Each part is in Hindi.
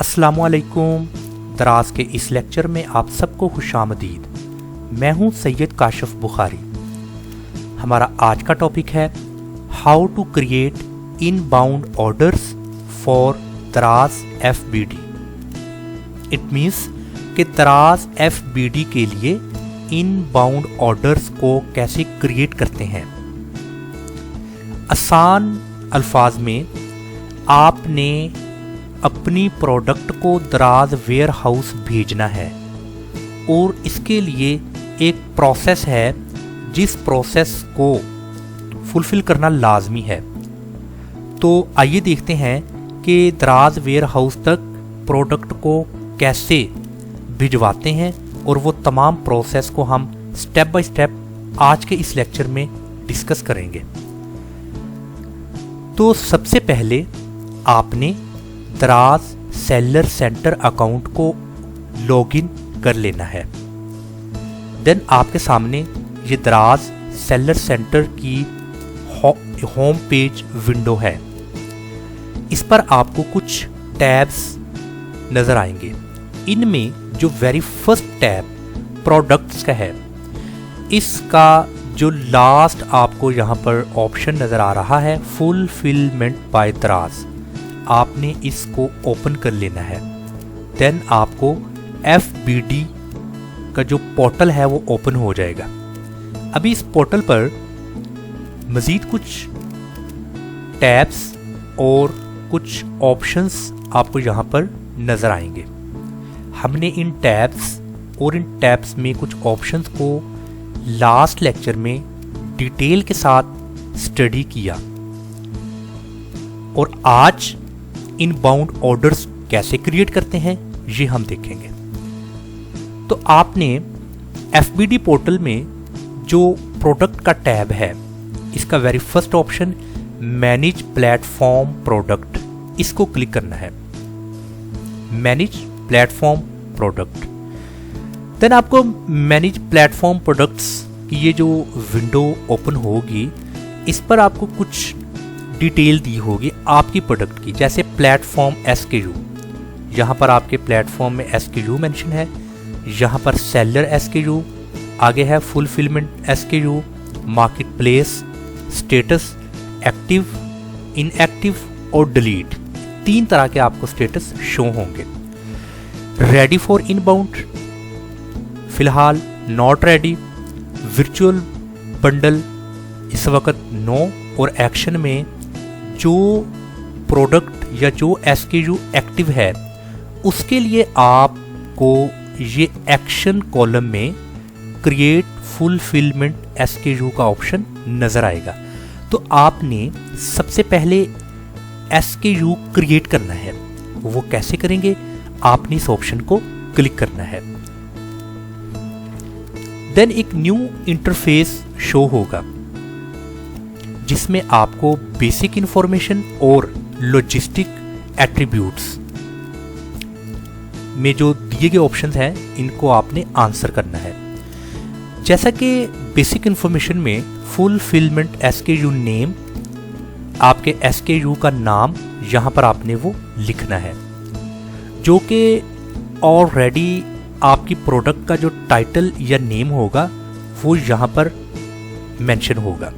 अस्सलामुअलैकुम। दराज के इस लेक्चर में आप सबको खुशामदीद। मैं हूं सैयद काशिफ बुखारी। हमारा आज का टॉपिक है how to create inbound orders for Daraz FBD। It means कि दराज FBD के लिए इनबाउंड ऑर्डर्स को कैसे क्रिएट करते हैं। आसान अल्फाज में आपने अपनी प्रोडक्ट को दराज वेयर हाउस भेजना है और इसके लिए एक प्रोसेस है जिस प्रोसेस को फुलफिल करना लाजमी है। तो आइए देखते हैं कि दराज वेयर हाउस तक प्रोडक्ट को कैसे भिजवाते हैं और वो तमाम प्रोसेस को हम स्टेप बाय स्टेप आज के इस लेक्चर में डिस्कस करेंगे। तो सबसे पहले आपने दराज सेलर सेंटर अकाउंट को लॉगिन कर लेना है। देन आपके सामने ये दराज सेलर सेंटर की होम पेज विंडो है। इस पर आपको कुछ टैब्स नज़र आएंगे। इनमें जो वेरी फर्स्ट टैब प्रोडक्ट्स का है, इसका जो लास्ट आपको यहाँ पर ऑप्शन नज़र आ रहा है फुलफिलमेंट बाय दराज, आपने इसको ओपन कर लेना है। देन आपको FBD का जो पोर्टल है वो ओपन हो जाएगा। अभी इस पोर्टल पर मज़ीद कुछ टैब्स और कुछ ऑप्शंस आपको यहाँ पर नज़र आएंगे। हमने इन टैब्स और इन टैब्स में कुछ ऑप्शंस को लास्ट लेक्चर में डिटेल के साथ स्टडी किया और आज इनबाउंड ऑर्डर्स कैसे क्रिएट करते हैं ये हम देखेंगे। तो आपने FBD पोर्टल में जो प्रोडक्ट का टैब है, इसका very first option manage platform product, इसको क्लिक करना है। Manage platform product. देन आपको मैनेज प्लेटफॉर्म प्रोडक्ट्स की ये जो विंडो ओपन होगी, इस पर आपको कुछ डिटेल दी होगी आपकी प्रोडक्ट की, जैसे प्लेटफॉर्म SKU। यहाँ पर आपके प्लेटफॉर्म में SKU मेंशन है, यहाँ पर सेलर SKU, आगे है fulfilment SKU, market place, status, active, inactive और डिलीट। 3 तरह के आपको स्टेटस शो होंगे। रेडी फॉर इनबाउंड, फिलहाल नॉट रेडी, वर्चुअल बंडल इस वक्त नो, और एक्शन में जो प्रोडक्ट या जो SKU एक्टिव है उसके लिए आपको ये एक्शन कॉलम में क्रिएट फुलफिलमेंट SKU का ऑप्शन नज़र आएगा। तो आपने सबसे पहले SKU क्रिएट करना है। वो कैसे करेंगे? आपने इस ऑप्शन को क्लिक करना है। देन एक न्यू इंटरफेस शो होगा जिसमें आपको बेसिक इंफॉर्मेशन और लॉजिस्टिक एट्रीब्यूट्स में जो दिए गए ऑप्शंस हैं इनको आपने आंसर करना है। जैसा कि बेसिक इंफॉर्मेशन में फुलफिलमेंट SKU नेम, आपके SKU का नाम यहाँ पर आपने वो लिखना है, जो कि ऑलरेडी आपकी प्रोडक्ट का जो टाइटल या नेम होगा वो यहाँ पर मेंशन होगा।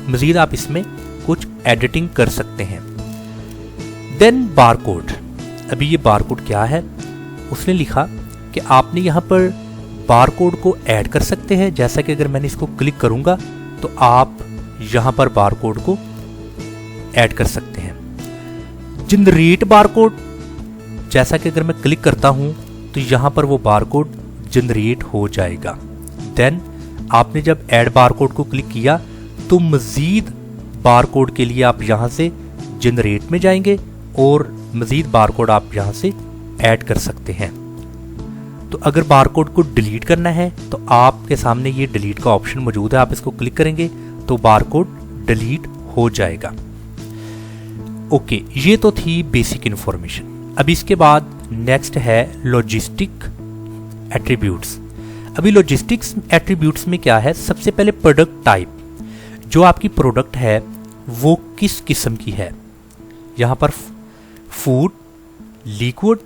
मज़ीद आप इसमें कुछ एडिटिंग कर सकते हैं। Then barcode. अभी ये बारकोड क्या है? उसने लिखा कि आपने यहाँ पर बारकोड को ऐड कर सकते हैं। जैसा कि अगर मैंने इसको क्लिक करूँगा तो आप यहाँ पर बारकोड को ऐड कर सकते हैं। जनरेट बारकोड, जैसा कि अगर मैं क्लिक करता हूँ तो यहाँ पर वो बारकोड जनरेट हो जाएगा। देन आपने जब ऐड बारकोड को क्लिक किया तो मज़ीद बारकोड के लिए आप यहाँ से जनरेट में जाएंगे और मज़ीद बारकोड आप यहाँ से ऐड कर सकते हैं। तो अगर बारकोड को डिलीट करना है तो आपके सामने ये डिलीट का ऑप्शन मौजूद है, आप इसको क्लिक करेंगे तो बारकोड डिलीट हो जाएगा। ओके, ये तो थी बेसिक इन्फॉर्मेशन। अब इसके बाद नेक्स्ट है लॉजिस्टिक एट्रीब्यूट्स। अभी लॉजिस्टिक्स एट्रीब्यूट्स में क्या है? सबसे पहले प्रोडक्ट टाइप, जो आपकी प्रोडक्ट है वो किस किस्म की है। यहाँ पर food, liquid,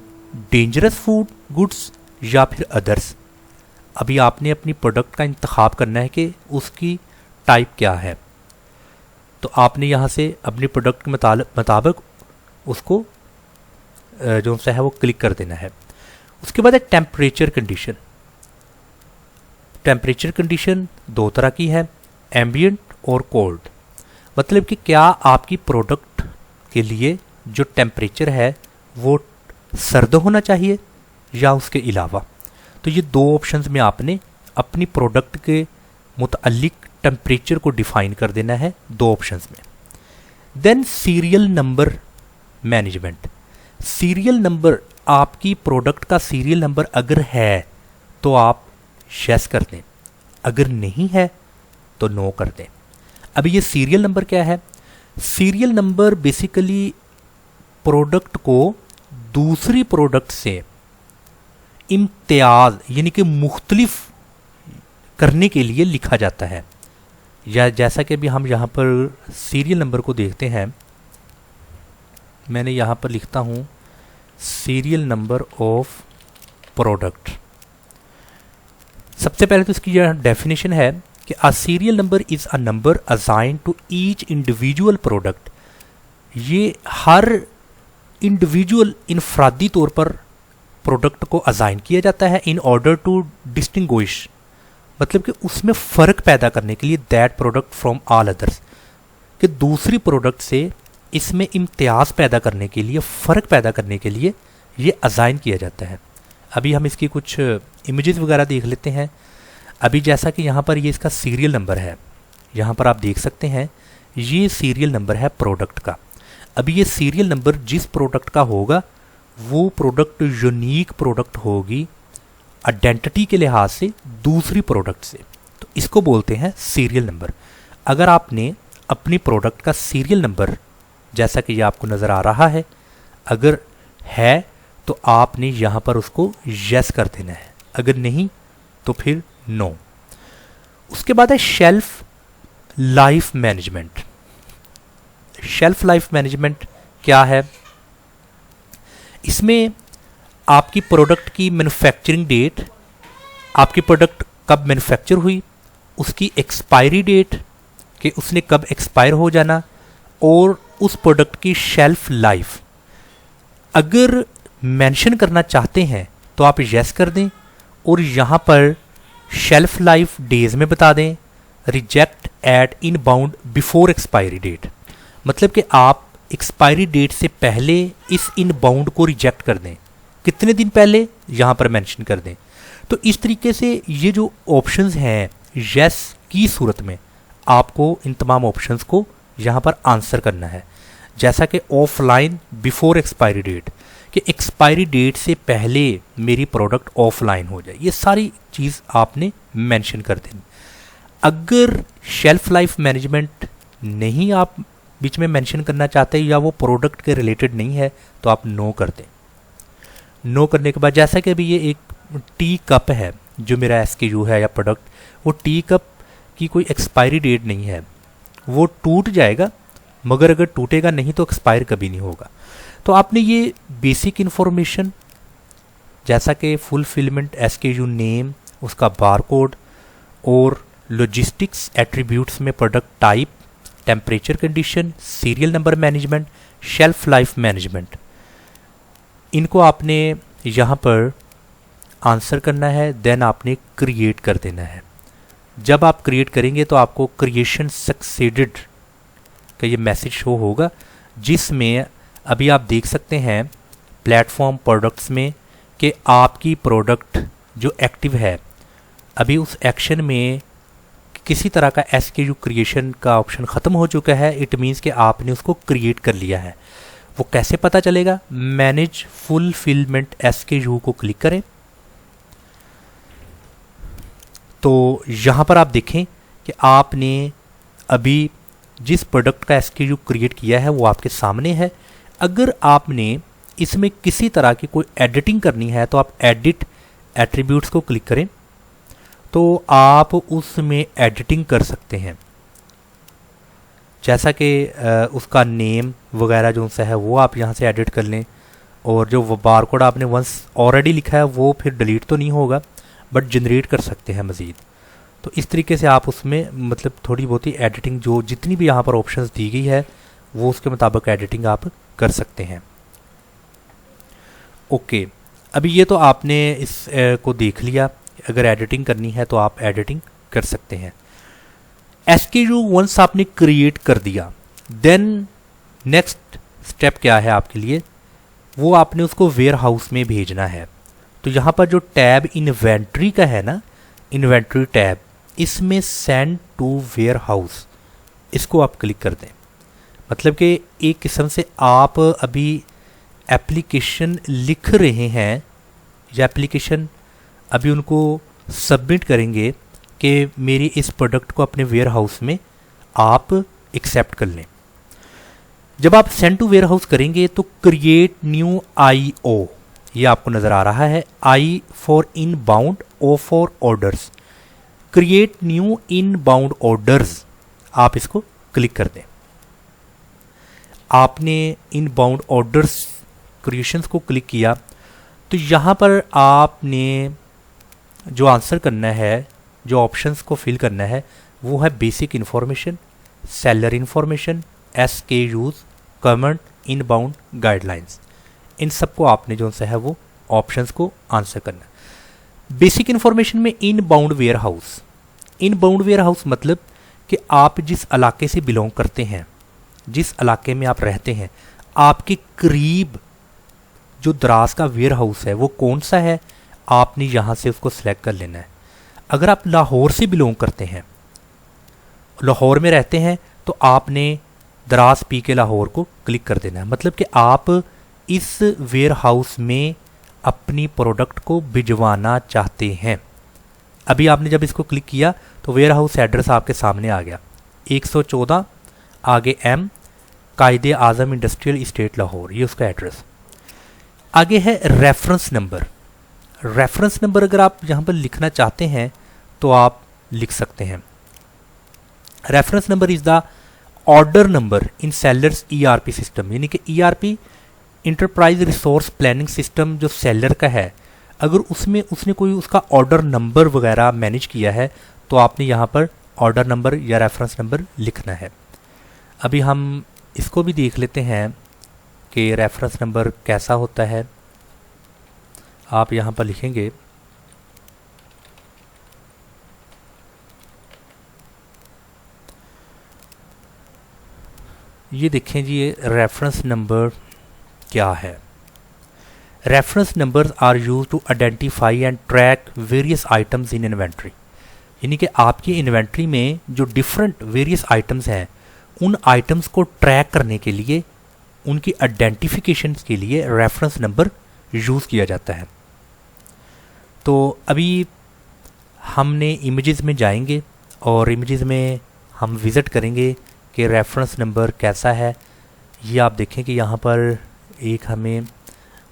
dangerous food goods या फिर अदर्स। अभी आपने अपनी प्रोडक्ट का इंतखाब करना है कि उसकी टाइप क्या है। तो आपने यहाँ से अपनी प्रोडक्ट के मुताबिक उसको जो सा है वो क्लिक कर देना है। उसके बाद है टेम्परेचर कंडीशन। टेम्परेचर कंडीशन दो तरह की है, एम्बिएंट और कोल्ड। मतलब कि क्या आपकी प्रोडक्ट के लिए जो टेम्परेचर है वो सर्द होना चाहिए या उसके अलावा। तो ये दो ऑप्शंस में आपने अपनी प्रोडक्ट के मुतालिक टेम्परेचर को डिफाइन कर देना है, दो ऑप्शंस में। Then serial number management. Serial number, आपकी प्रोडक्ट का सीरियल नंबर अगर है तो आप यस कर दें, अगर नहीं है तो नो कर दें। अभी ये सीरियल नंबर क्या है? सीरियल नंबर बेसिकली प्रोडक्ट को दूसरी प्रोडक्ट से इम्तियाज यानी कि मुख्तलिफ करने के लिए लिखा जाता है। या जैसा कि अभी हम यहाँ पर सीरियल नंबर को देखते हैं, मैंने यहाँ पर लिखता हूँ सीरियल नंबर ऑफ प्रोडक्ट। सबसे पहले तो इसकी यह डेफिनेशन है कि a serial number is a number assign to each individual product. ये हर इंडिविजुअल इनफरादी तौर पर प्रोडक्ट को असाइन किया जाता है इन ऑर्डर टू डिस्टिंग्विश, मतलब कि उसमें फ़र्क पैदा करने के लिए, that product from all others, कि दूसरी प्रोडक्ट से इसमें इम्तियाज़ पैदा करने के लिए, फ़र्क पैदा करने के लिए ये असाइन किया जाता है। अभी हम इसकी कुछ इमेजेस वगैरह देख लेते हैं। अभी जैसा कि यहाँ पर ये इसका सीरियल नंबर है, यहाँ पर आप देख सकते हैं ये सीरियल नंबर है प्रोडक्ट का। अभी ये सीरियल नंबर जिस प्रोडक्ट का होगा वो प्रोडक्ट यूनिक प्रोडक्ट होगी आइडेंटिटी के लिहाज से दूसरी प्रोडक्ट से, तो इसको बोलते हैं सीरियल नंबर। अगर आपने अपनी प्रोडक्ट का सीरियल नंबर, जैसा कि ये आपको नज़र आ रहा है, अगर है तो आपने यहाँ पर उसको यस कर देना है, अगर नहीं तो फिर नो। उसके बाद है shelf life management. Shelf life management क्या है? इसमें आपकी प्रोडक्ट की मैन्युफैक्चरिंग डेट, आपकी प्रोडक्ट कब मैन्युफैक्चर हुई, उसकी एक्सपायरी डेट कि उसने कब एक्सपायर हो जाना, और उस प्रोडक्ट की शेल्फ लाइफ अगर मेंशन करना चाहते हैं तो आप यस कर दें और यहाँ पर शेल्फ लाइफ डेज में बता दें, reject at inbound before expiry date. मतलब कि आप एक्सपायरी डेट से पहले इस इनबाउंड को रिजेक्ट कर दें, कितने दिन पहले यहाँ पर मेंशन कर दें। तो इस तरीके से ये जो ऑप्शंस हैं यस की सूरत में आपको इन तमाम ऑप्शंस को यहाँ पर आंसर करना है। जैसा कि ऑफलाइन बिफोर एक्सपायरी डेट, कि एक्सपायरी डेट से पहले मेरी प्रोडक्ट ऑफलाइन हो जाए, ये सारी चीज़ आपने मेंशन कर देनी। अगर शेल्फ लाइफ मैनेजमेंट नहीं आप बीच में मेंशन करना चाहते या वो प्रोडक्ट के रिलेटेड नहीं है तो आप नो कर दें। नो करने के बाद जैसा कि अभी ये एक टी कप है जो मेरा SKU है या प्रोडक्ट, वो टी कप की कोई एक्सपायरी डेट नहीं है, वो टूट जाएगा, मगर अगर टूटेगा नहीं तो एक्सपायर कभी नहीं होगा। तो आपने ये बेसिक इन्फॉर्मेशन जैसा कि फुलफिलमेंट SKU नेम, उसका बारकोड और लॉजिस्टिक्स एट्रीब्यूट्स में product type, temperature condition, serial number management, shelf life management, इनको आपने यहाँ पर आंसर करना है। देन आपने क्रिएट कर देना है। जब आप क्रिएट करेंगे तो आपको क्रिएशन सक्सेडेड का ये मैसेज शो होगा, जिसमें अभी आप देख सकते हैं प्लेटफॉर्म प्रोडक्ट्स में कि आपकी प्रोडक्ट जो एक्टिव है, अभी उस एक्शन में किसी तरह का SKU क्रिएशन का ऑप्शन ख़त्म हो चुका है। इट मीन्स कि आपने उसको क्रिएट कर लिया है। वो कैसे पता चलेगा? मैनेज फुलफिलमेंट SKU को क्लिक करें तो यहाँ पर आप देखें कि आपने अभी जिस प्रोडक्ट का SKU क्रिएट किया है वो आपके सामने है। अगर आपने इसमें किसी तरह की कोई एडिटिंग करनी है तो आप एडिट एट्रीब्यूट्स को क्लिक करें तो आप उसमें एडिटिंग कर सकते हैं। जैसा कि उसका नेम वगैरह जो सा है वो आप यहाँ से एडिट कर लें, और जो वो बार कोड आपने वंस ऑलरेडी लिखा है वो फिर डिलीट तो नहीं होगा, बट जनरेट कर सकते हैं मज़ीद। तो इस तरीके से आप उसमें मतलब थोड़ी बहुत ही एडिटिंग, जो जितनी भी यहाँ पर ऑप्शंस दी गई है वो उसके मुताबिक एडिटिंग आप कर सकते हैं। ओके, अभी ये तो आपने इस को देख लिया, अगर एडिटिंग करनी है तो आप एडिटिंग कर सकते हैं। SKU वंस आपने क्रिएट कर दिया, देन नेक्स्ट स्टेप क्या है आपके लिए, वो आपने उसको वेयर हाउस में भेजना है। तो यहाँ पर जो टैब इन्वेंट्री का है ना, इन्वेंट्री टैब, इसमें सेंड टू वेयर हाउस, इसको आप क्लिक कर दें। मतलब कि एक किस्म से आप अभी एप्लीकेशन लिख रहे हैं या एप्लीकेशन अभी उनको सबमिट करेंगे कि मेरी इस प्रोडक्ट को अपने वेयर हाउस में आप एक्सेप्ट कर लें। जब आप सेंड टू वेयर हाउस करेंगे तो क्रिएट न्यू IO, ये आपको नज़र आ रहा है, I for in bound, O for orders, create new in bound orders, आप इसको क्लिक कर दें। आपने इन बाउंड ऑर्डर्स क्रिएशंस को क्लिक किया तो यहाँ पर आपने जो आंसर करना है, जो ऑप्शंस को फिल करना है, वो है basic information, seller information, SKUs, comment, inbound guidelines. इन सबको आपने जो सा है वो ऑप्शंस को आंसर करना है। बेसिक इन्फॉर्मेशन में inbound warehouse, inbound warehouse मतलब कि आप जिस इलाके से बिलोंग करते हैं, जिस इलाके में आप रहते हैं, आपके करीब जो दराज का वेयर हाउस है वो कौन सा है, आपने यहाँ से उसको सिलेक्ट कर लेना है। अगर आप लाहौर से बिलोंग करते हैं, लाहौर में रहते हैं, तो आपने दराज पी के लाहौर को क्लिक कर देना है। मतलब कि आप इस वेयर हाउस में अपनी प्रोडक्ट को भिजवाना चाहते हैं। अभी आपने जब इसको क्लिक किया तो वेयर हाउस एड्रेस आपके सामने आ गया, 114 आगे M, कायदे आज़म इंडस्ट्रियल इस्टेट लाहौर, ये उसका एड्रेस। आगे है रेफरेंस नंबर। रेफरेंस नंबर अगर आप यहाँ पर लिखना चाहते हैं तो आप लिख सकते हैं। Reference number is the order number in sellers ERP system, यानी कि ERP enterprise resource planning system जो सेलर का है, अगर उसमें उसने कोई उसका ऑर्डर नंबर वगैरह मैनेज किया है तो आपने यहाँ पर ऑर्डर नंबर या रेफरेंस नंबर लिखना है। अभी हम इसको भी देख लेते हैं कि रेफरेंस नंबर कैसा होता है। आप यहाँ पर लिखेंगे ये देखें जी, ये रेफरेंस नंबर क्या है। Reference numbers are use to identify and track various items in inventory, यानी कि आपकी इन्वेंट्री में जो डिफरेंट वेरियस आइटम्स हैं, उन आइटम्स को ट्रैक करने के लिए, उनकी आइडेंटिफिकेशन के लिए रेफरेंस नंबर यूज़ किया जाता है। तो अभी हमने इमेजेस में जाएंगे और इमेजेस में हम विज़िट करेंगे कि रेफरेंस नंबर कैसा है। ये आप देखें कि यहाँ पर एक हमें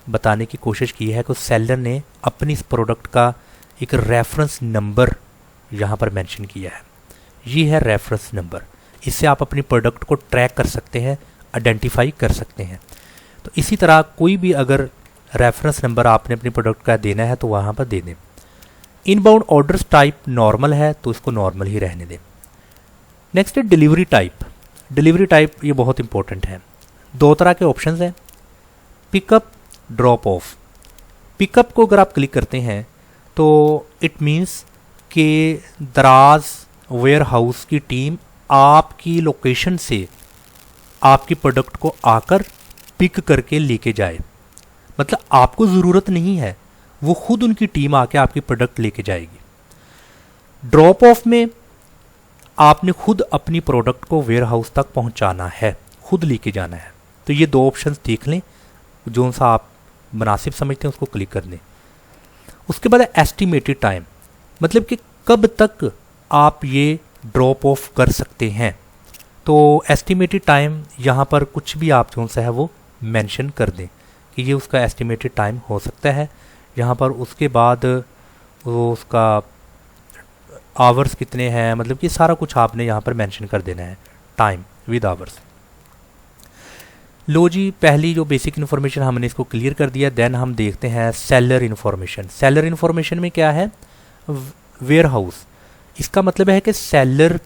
बताने की कोशिश की है कि सेलर ने अपनी इस प्रोडक्ट का एक रेफरेंस नंबर यहाँ पर मेंशन किया है। ये है रेफरेंस नंबर, इससे आप अपनी प्रोडक्ट को ट्रैक कर सकते हैं, आइडेंटिफाई कर सकते हैं। तो इसी तरह कोई भी अगर रेफरेंस नंबर आपने अपनी प्रोडक्ट का देना है तो वहाँ पर दे दें। इनबाउंड ऑर्डर्स टाइप नॉर्मल है तो इसको नॉर्मल ही रहने दें। नेक्स्ट है डिलीवरी टाइप। डिलीवरी टाइप ये बहुत इंपॉर्टेंट है। दो तरह के ऑप्शंस हैं, पिकअप, ड्रॉप ऑफ। पिकअप को अगर आप क्लिक करते हैं तो इट मीन्स कि दराज वेयर हाउस की टीम आपकी लोकेशन से आपकी प्रोडक्ट को आकर पिक करके लेके जाए। मतलब आपको ज़रूरत नहीं है, वो खुद उनकी टीम आके आपकी प्रोडक्ट लेके जाएगी। ड्रॉप ऑफ में आपने खुद अपनी प्रोडक्ट को वेयर हाउस तक पहुंचाना है, खुद लेके जाना है। तो ये दो ऑप्शंस देख लें, जो सा आप मुनासिब समझते हैं उसको क्लिक कर दें। उसके बाद एस्टिमेटेड टाइम, मतलब कि कब तक आप ये ड्रॉप ऑफ कर सकते हैं। तो एस्टिमेटेड टाइम यहाँ पर कुछ भी आप जो सा है वो मेंशन कर दें कि ये उसका एस्टिमेटेड टाइम हो सकता है। यहाँ पर उसके बाद वो उसका आवर्स कितने हैं, मतलब कि सारा कुछ आपने यहाँ पर मेंशन कर देना है, टाइम विद आवर्स। लो जी, पहली जो बेसिक इन्फॉर्मेशन हमने इसको क्लियर कर दिया। देन हम देखते हैं सेलर इन्फॉर्मेशन। सेलर इन्फॉर्मेशन में क्या है, वेयर हाउस। इसका मतलब है कि सेलर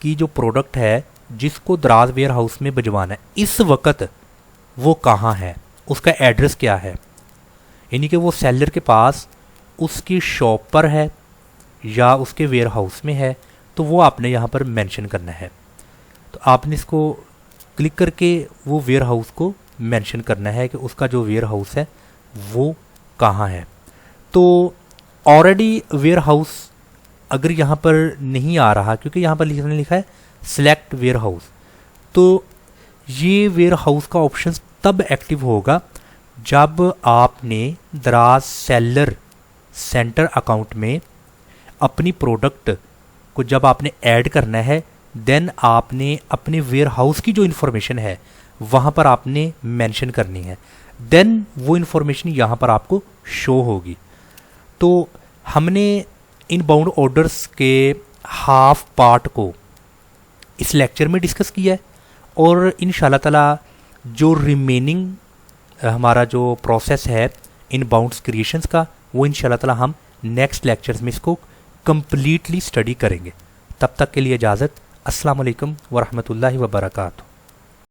की जो प्रोडक्ट है जिसको दराज वेयर हाउस में भिजवाना है, इस वक्त वो कहाँ है, उसका एड्रेस क्या है, यानी कि वो सेलर के पास उसकी शॉप पर है या उसके वेयर हाउस में है, तो वो आपने यहाँ पर मेंशन करना है। तो आपने इसको क्लिक करके वो वेयर हाउस को मेंशन करना है कि उसका जो वेयर हाउस है वो कहाँ है। तो ऑलरेडी वेयर हाउस अगर यहाँ पर नहीं आ रहा, क्योंकि यहाँ पर लिखा है सिलेक्ट वेयर हाउस, तो ये वेयर हाउस का ऑप्शन तब एक्टिव होगा जब आपने दराज सेलर सेंटर अकाउंट में अपनी प्रोडक्ट को जब आपने ऐड करना है, देन आपने अपने वेयर हाउस की जो इन्फॉर्मेशन है वहाँ पर आपने मेंशन करनी है, देन वो इन्फॉर्मेशन यहाँ पर आपको शो होगी। तो हमने इनबाउंड ऑर्डर्स के हाफ पार्ट को इस लेक्चर में डिस्कस किया है, और इंशाल्लाह ताला जो रिमेनिंग हमारा जो प्रोसेस है इनबाउंड्स क्रिएशंस का, वो इंशाल्लाह ताला हम नेक्स्ट लेक्चर्स में इसको कंप्लीटली स्टडी करेंगे। तब तक के लिए इजाज़त। अस्सलाम वालेकुम वरहमतुल्लाहि वबरकातुहू।